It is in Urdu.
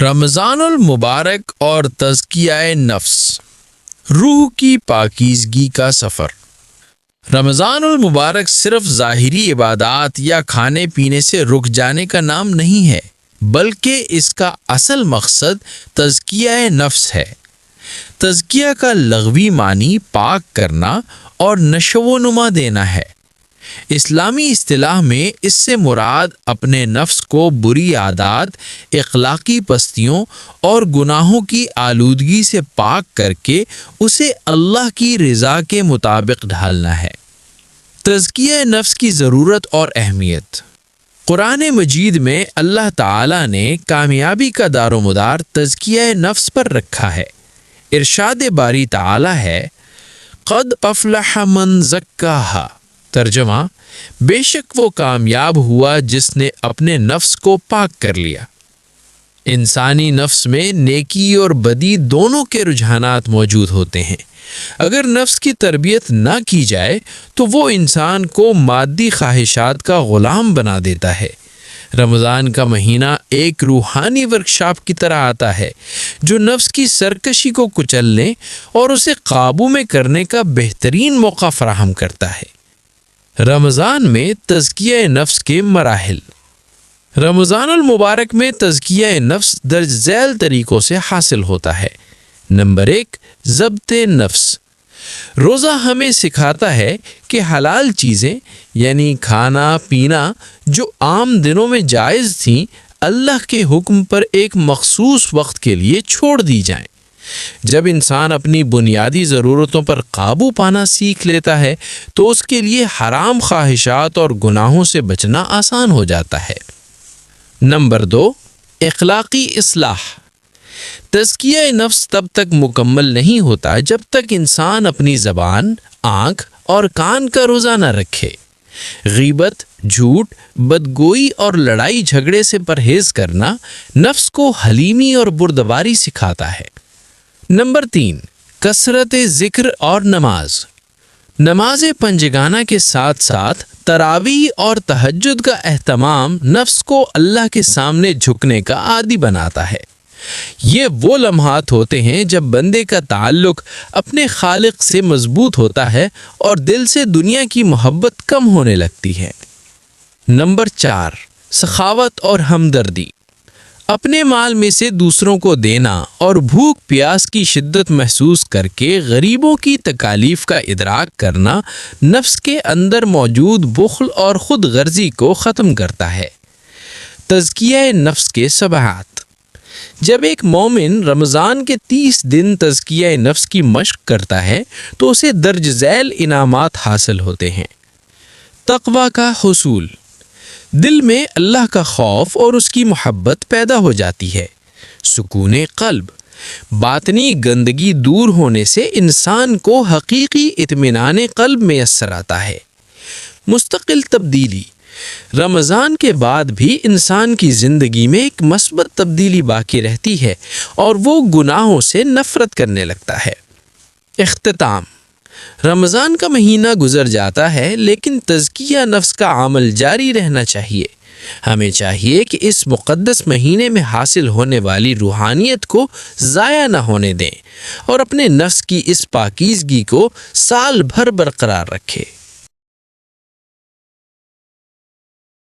رمضان المبارک اور تزکیہ نفس، روح کی پاکیزگی کا سفر۔ رمضان المبارک صرف ظاہری عبادات یا کھانے پینے سے رک جانے کا نام نہیں ہے، بلکہ اس کا اصل مقصد تزکیہ نفس ہے۔ تزکیہ کا لغوی معنی پاک کرنا اور نشو و نما دینا ہے۔ اسلامی اصطلاح میں اس سے مراد اپنے نفس کو بری عادات، اخلاقی پستیوں اور گناہوں کی آلودگی سے پاک کر کے اسے اللہ کی رضا کے مطابق ڈھالنا ہے۔ تزکیہ نفس کی ضرورت اور اہمیت۔ قرآن مجید میں اللہ تعالیٰ نے کامیابی کا دار و مدار تزکیہ نفس پر رکھا ہے۔ ارشاد باری تعالیٰ ہے، قد افلح من زکاہا، ترجمہ، بے شک وہ کامیاب ہوا جس نے اپنے نفس کو پاک کر لیا۔ انسانی نفس میں نیکی اور بدی دونوں کے رجحانات موجود ہوتے ہیں۔ اگر نفس کی تربیت نہ کی جائے تو وہ انسان کو مادی خواہشات کا غلام بنا دیتا ہے۔ رمضان کا مہینہ ایک روحانی ورکشاپ کی طرح آتا ہے جو نفس کی سرکشی کو کچلنے اور اسے قابو میں کرنے کا بہترین موقع فراہم کرتا ہے۔ رمضان میں تزکیہ نفس کے مراحل۔ رمضان المبارک میں تزکیہ نفس درج ذیل طریقوں سے حاصل ہوتا ہے۔ نمبر 1، ضبط نفس۔ روزہ ہمیں سکھاتا ہے کہ حلال چیزیں یعنی کھانا پینا جو عام دنوں میں جائز تھیں، اللہ کے حکم پر ایک مخصوص وقت کے لیے چھوڑ دی جائیں۔ جب انسان اپنی بنیادی ضرورتوں پر قابو پانا سیکھ لیتا ہے تو اس کے لیے حرام خواہشات اور گناہوں سے بچنا آسان ہو جاتا ہے۔ نمبر 2، اخلاقی اصلاح۔ تزکیہ نفس تب تک مکمل نہیں ہوتا جب تک انسان اپنی زبان، آنکھ اور کان کا روزہ نہ رکھے۔ غیبت، جھوٹ، بدگوئی اور لڑائی جھگڑے سے پرہیز کرنا نفس کو حلیمی اور بردباری سکھاتا ہے۔ نمبر 3، کثرت ذکر اور نماز۔ نماز پنجگانہ کے ساتھ ساتھ تراویح اور تہجد کا اہتمام نفس کو اللہ کے سامنے جھکنے کا عادی بناتا ہے۔ یہ وہ لمحات ہوتے ہیں جب بندے کا تعلق اپنے خالق سے مضبوط ہوتا ہے اور دل سے دنیا کی محبت کم ہونے لگتی ہے۔ نمبر 4، سخاوت اور ہمدردی۔ اپنے مال میں سے دوسروں کو دینا اور بھوک پیاس کی شدت محسوس کر کے غریبوں کی تکالیف کا ادراک کرنا نفس کے اندر موجود بخل اور خود غرضی کو ختم کرتا ہے۔ تزکیہ نفس کے سبحات۔ جب ایک مومن رمضان کے 30 دن تزکیہ نفس کی مشق کرتا ہے تو اسے درج ذیل انعامات حاصل ہوتے ہیں۔ تقویٰ کا حصول۔ دل میں اللہ کا خوف اور اس کی محبت پیدا ہو جاتی ہے۔ سکون قلب۔ باطنی گندگی دور ہونے سے انسان کو حقیقی اطمینان قلب میسر آتا ہے۔ مستقل تبدیلی۔ رمضان کے بعد بھی انسان کی زندگی میں ایک مثبت تبدیلی باقی رہتی ہے اور وہ گناہوں سے نفرت کرنے لگتا ہے۔ اختتام۔ رمضان کا مہینہ گزر جاتا ہے لیکن تزکیہ نفس کا عمل جاری رہنا چاہیے۔ ہمیں چاہیے کہ اس مقدس مہینے میں حاصل ہونے والی روحانیت کو ضائع نہ ہونے دیں اور اپنے نفس کی اس پاکیزگی کو سال بھر برقرار رکھیں۔